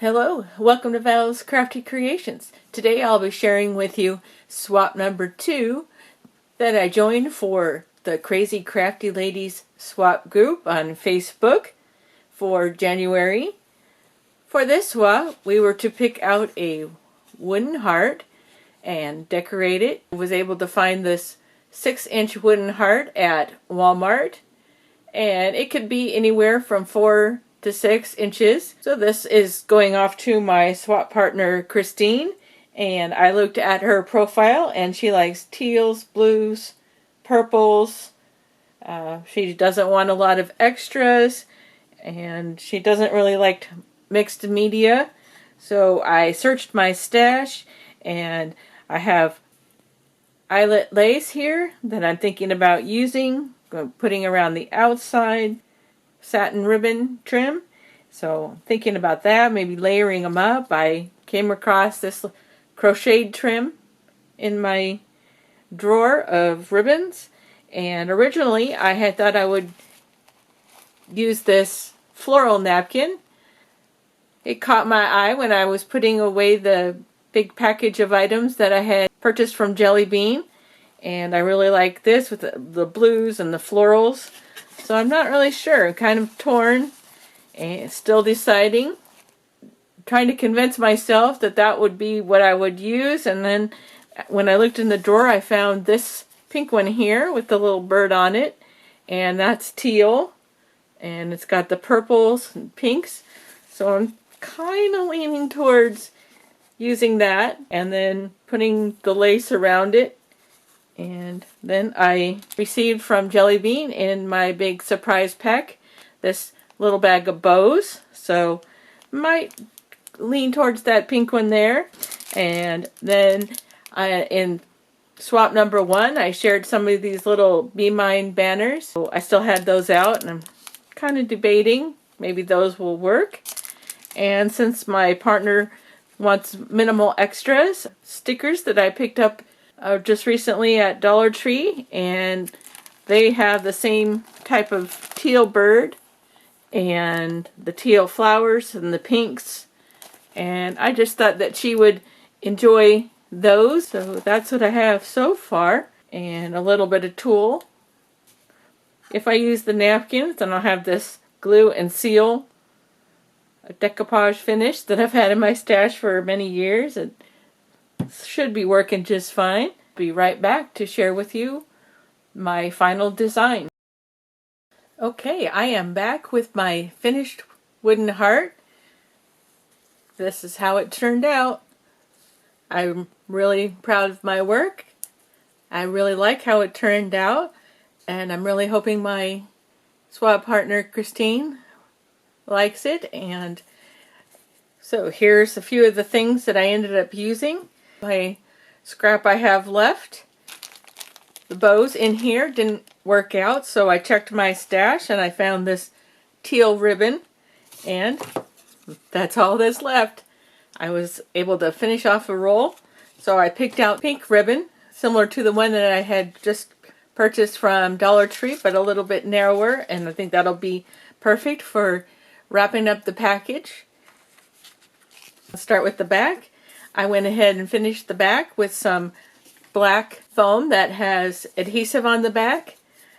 Hello, welcome to Val's Crafty Creations. Today I'll be sharing with you swap number 2 that I joined for the Crazy Crafty Ladies swap group on Facebook for January. For this swap, we were to pick out a wooden heart and decorate it. I was able to find this 6-inch wooden heart at Walmart, and it could be anywhere from 4 to 6 inches. So this is going off to my swap partner Christine, and I looked at her profile and she likes teals, blues, purples. She doesn't want a lot of extras, and she doesn't really like mixed media. So I searched my stash, and I have eyelet lace here that I'm thinking about using, putting around the outside, satin ribbon trim. So thinking about that, maybe layering them up. I came across this crocheted trim in my drawer of ribbons, and originally I had thought I would use this floral napkin. It caught my eye when I was putting away the big package of items that I had purchased from Jelly Bean, and I really like this with the blues and the florals. So I'm not really sure. I'm kind of torn and still deciding. Trying to convince myself that that would be what I would use. And then when I looked in the drawer, I found this pink one here with the little bird on it. And that's teal. And it's got the purples and pinks. So I'm kind of leaning towards using that and then putting the lace around it. And then I received from Jelly Bean in my big surprise pack this little bag of bows. So might lean towards that pink one there. And then in swap number 1, I shared some of these little Be Mine banners. So I still had those out, and I'm kind of debating. Maybe those will work. And since my partner wants minimal extras, stickers that I picked up just recently at Dollar Tree, and they have the same type of teal bird and the teal flowers and the pinks, and I just thought that she would enjoy those. So that's what I have so far, and a little bit of tulle. If I use the napkins, then I'll have this glue and seal a decoupage finish that I've had in my stash for many years. It should be working just fine. Be right back to share with you my final design. Okay, I am back with my finished wooden heart. This is how it turned out. I'm really proud of my work. I really like how it turned out, and I'm really hoping my swap partner Christine likes it. And so here's a few of the things that I ended up using. My scrap I have left. The bows in here didn't work out, so I checked my stash and I found this teal ribbon, and that's all that's left. I was able to finish off a roll, so I picked out pink ribbon, similar to the one that I had just purchased from Dollar Tree, but a little bit narrower, and I think that'll be perfect for wrapping up the package. Let's start with the back. I went ahead and finished the back with some black foam that has adhesive on the back.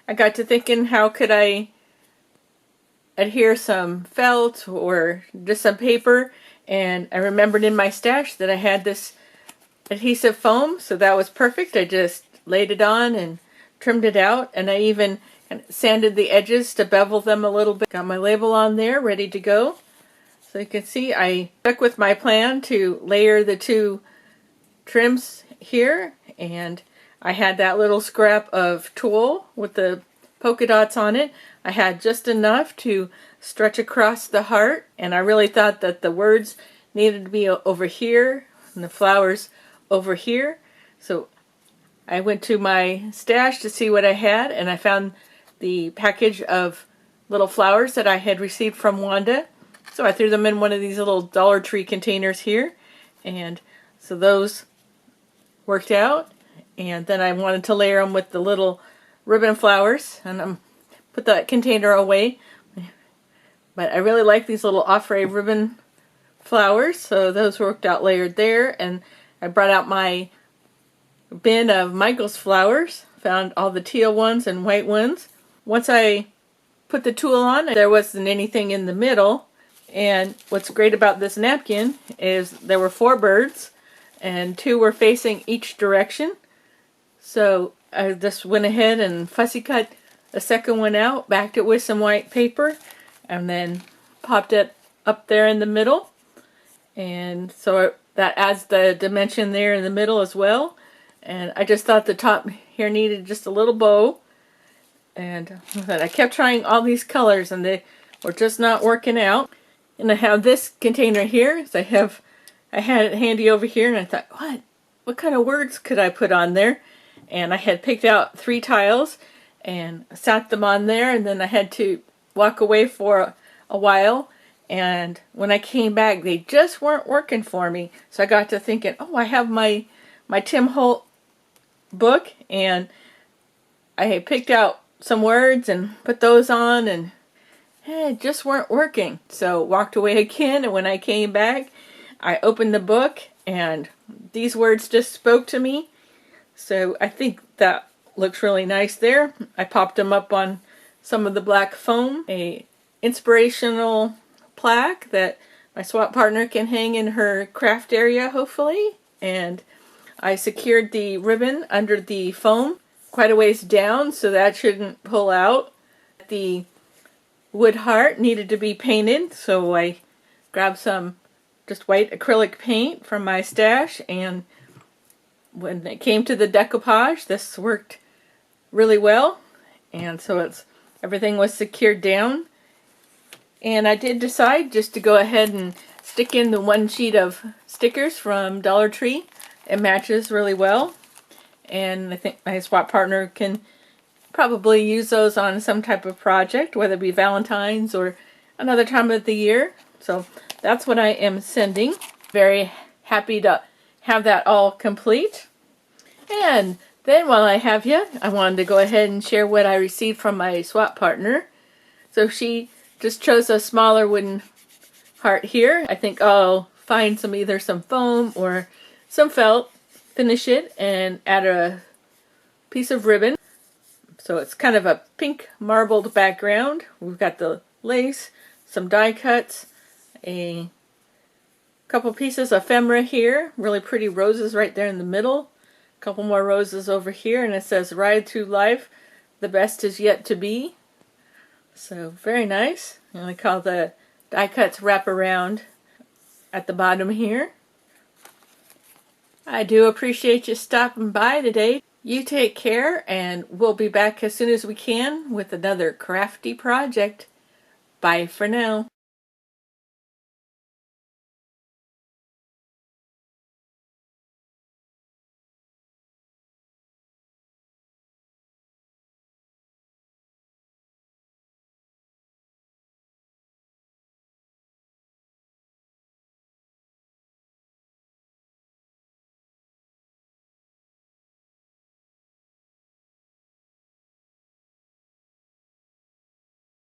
I got to thinking, how could I adhere some felt or just some paper, and I remembered in my stash that I had this adhesive foam, so that was perfect. I just laid it on and trimmed it out, and I even sanded the edges to bevel them a little bit. Got my label on there, ready to go. So you can see I stuck with my plan to layer the 2 trims here, and I had that little scrap of tulle with the polka dots on it. I had just enough to stretch across the heart, and I really thought that the words needed to be over here and the flowers over here. So I went to my stash to see what I had, and I found the package of little flowers that I had received from Wanda. So I threw them in one of these little Dollar Tree containers here, and so those worked out. And then I wanted to layer them with the little ribbon flowers, and I put that container away. But I really like these little offray ribbon flowers, so those worked out layered there. And I brought out my bin of Michael's flowers, found all the teal ones and white ones. Once I put the tulle on, there wasn't anything in the middle. And what's great about this napkin is there were 4 birds and 2 were facing each direction. So I just went ahead and fussy cut the second one out, backed it with some white paper, and then popped it up there in the middle. And so that adds the dimension there in the middle as well. And I just thought the top here needed just a little bow. And I kept trying all these colors and they were just not working out. And I have this container here. So I had it handy over here, and I thought, what kind of words could I put on there? And I had picked out 3 tiles and sat them on there, and then I had to walk away for a while. And when I came back, they just weren't working for me. So I got to thinking, I have my Tim Holt book, and I had picked out some words and put those on, and it just weren't working. So walked away again, and when I came back, I opened the book, and these words just spoke to me. So I think that looks really nice there. I popped them up on some of the black foam, a inspirational plaque that my swap partner can hang in her craft area, hopefully. And I secured the ribbon under the foam quite a ways down, so that shouldn't pull out. The wood heart needed to be painted, so I grabbed some just white acrylic paint from my stash, and when it came to the decoupage, this worked really well. And so everything was secured down. And I did decide just to go ahead and stick in the 1 sheet of stickers from Dollar Tree. It matches really well. And I think my swap partner can probably use those on some type of project, whether it be Valentine's or another time of the year. So that's what I am sending. Very happy to have that all complete. And then while I have you, I wanted to go ahead and share what I received from my swap partner. So she just chose a smaller wooden heart here. I think I'll find either some foam or some felt, finish it, and add a piece of ribbon. So it's kind of a pink marbled background. We've got the lace, some die cuts, a couple pieces of ephemera here, really pretty roses right there in the middle, a couple more roses over here, and it says "Ride Through Life, the best is yet to be." So very nice. And I call the die cuts wrap around at the bottom here. I do appreciate you stopping by today. You take care, and we'll be back as soon as we can with another crafty project. Bye for now.